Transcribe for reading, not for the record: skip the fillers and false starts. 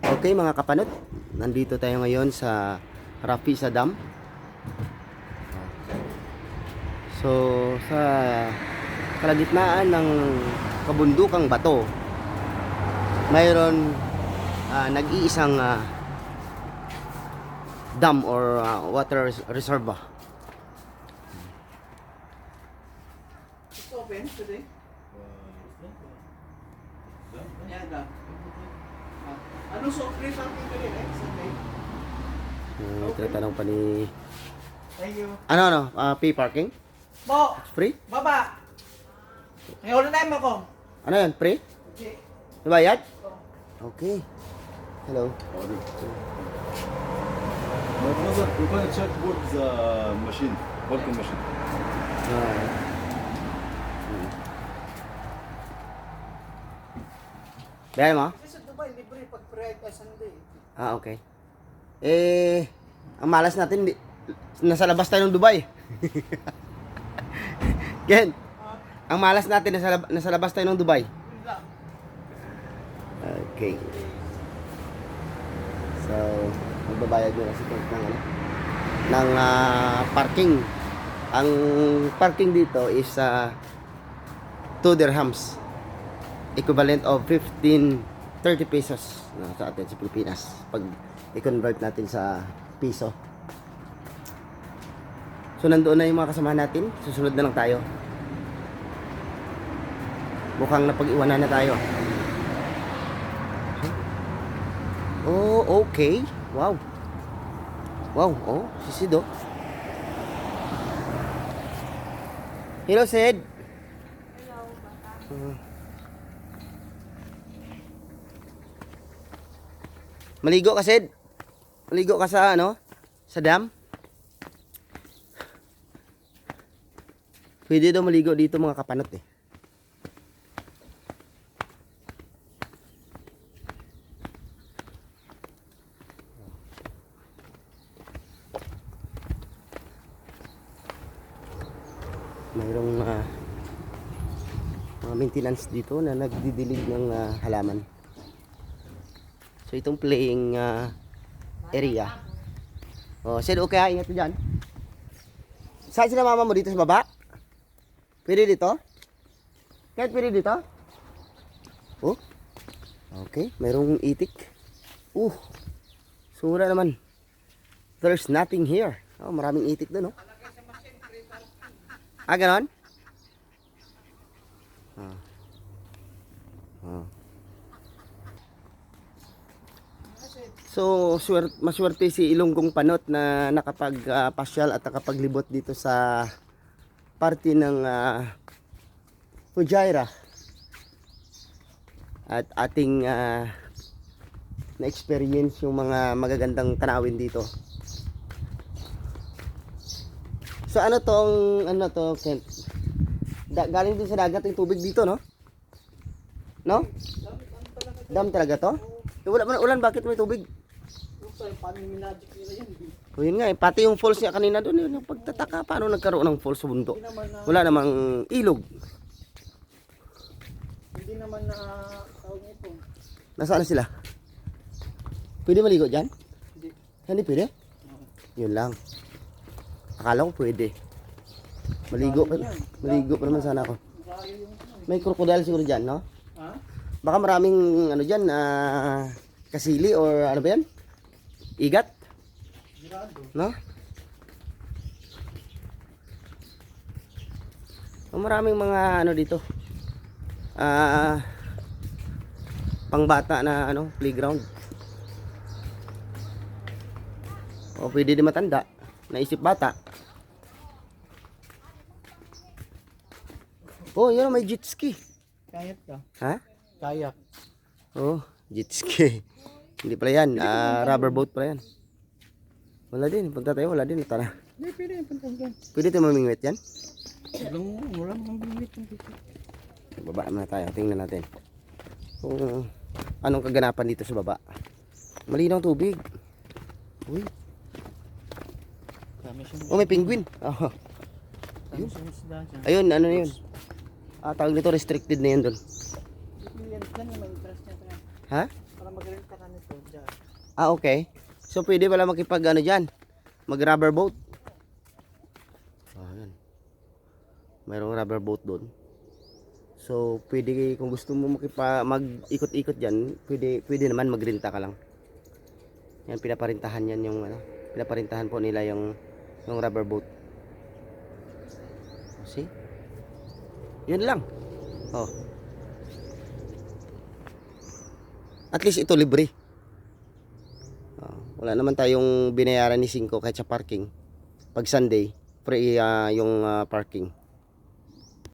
Okay mga kapanot, nandito tayo ngayon sa Rapisa Dam. So sa kalagitnaan ng kabundukang bato, mayroon nag-iisang dam or water reserve. It's open today? Yeah, dam. Ano so free parking ka rin Sunday? Tinatanong pa ni Thank you. pay parking? Bo! Free? Baba! May ulo na ako. Ano yan? Free? Okay. Dibayad? Okay. Hello. My brother, you can check both the machine, working machine. Bayan mo? Kasi sa Dubai, libre pag Friday Sunday. Okay. Ang malas natin, nasa labas tayo ng Dubai. Ken, ang malas natin, nasa labas tayo ng Dubai. Yun lang. Okay. So, magbabayad mo kasi ng parking. Ang parking dito is 2 dirhams. Equivalent of 30 pesos sa atin sa Pilipinas. Pag i-convert natin sa piso. So, nandoon na yung mga kasamahan natin. Susunod na lang tayo. Mukhang napag-iwanan na tayo. Oh, okay. Wow. Wow, oh, si Sid, oh. Hello, Sid. Hello, bata. Maligo ka, Sid? Maligo ka sa, sa dam? Pwede daw maligo dito mga kapanot, eh. Mayroong mga maintenance dito na nagdidilig ng halaman. So itong playing area. Oh, Sid, okay, ingat mo dyan. Saan sila mama mo dito sa baba? Pwede dito? Kahit pwede dito? Oh, okay, mayroong itik. Sura naman. There's nothing here. Oh, maraming itik doon, oh. Ganon? So, maswerte si Ilonggong Panot na nakapag-pasyal at nakapaglibot dito sa parte ng Fujairah. At ating na-experience yung mga magagandang tanawin dito. So ano to, Kent? Galing din sa dagat yung tubig dito, no? No? Dam talaga to? Wala man ulan, bakit may tubig? Yung sa pamimilagic nila yan. O yun nga, pati yung falls niya kanina doon, yun yung pagtataka, paano nagkaroon ng falls sa bundok? Hindi naman na, Wala namang ilog. hindi naman na tawag nito. Nasaan na sila? Pwede maligo dyan? Hindi. Hindi pwede? Yun lang. Akala ko pwede. Maligo pa naman sana ako. Layo yung ano. May crocodile siguro dyan, no? Ha? Baka maraming dyan, kasili or ano ba yan? Igat, Girado. no? Maraming mga dito. Pangbata na playground. O pwede din matanda, naisip bata. Oh, yun may jet ski. Kayak ka? Ha? Kayak. Oh, jet ski. Hindi pala yan, rubber boat pala yan. Wala din, punta tayo, wala din. Tara. Hindi, pwede yung punta dyan. Pwede tayo mamingwit yan? Walang mambingwit yung dito. Baba na tayo, tingnan natin. Kung anong kaganapan dito sa baba. Malinaw tubig. Uy, Dami siyang oh may penguin. Oh. dami siyang isda dyan. Ayun, ano na yun? Tawag nito restricted na yun doon. Yan, yan yung may interest niya. Ha? Para mag-renta ka nito dyan. Ah, okay. So, pwede pala makipag ano dyan? Mag rubber boat. Ayan. Mayroong rubber boat doon. So, pwede kung gusto mo mag-ikot-ikot dyan, pwede naman magrenta ka lang. Yan, pinaparintahan yan yung ano. Pinaparintahan po nila yung rubber boat. See? Yun lang. Oh. At least ito libre. Wala naman tayong binayaran ni 5 kahit sa parking. Pag Sunday, free yung parking.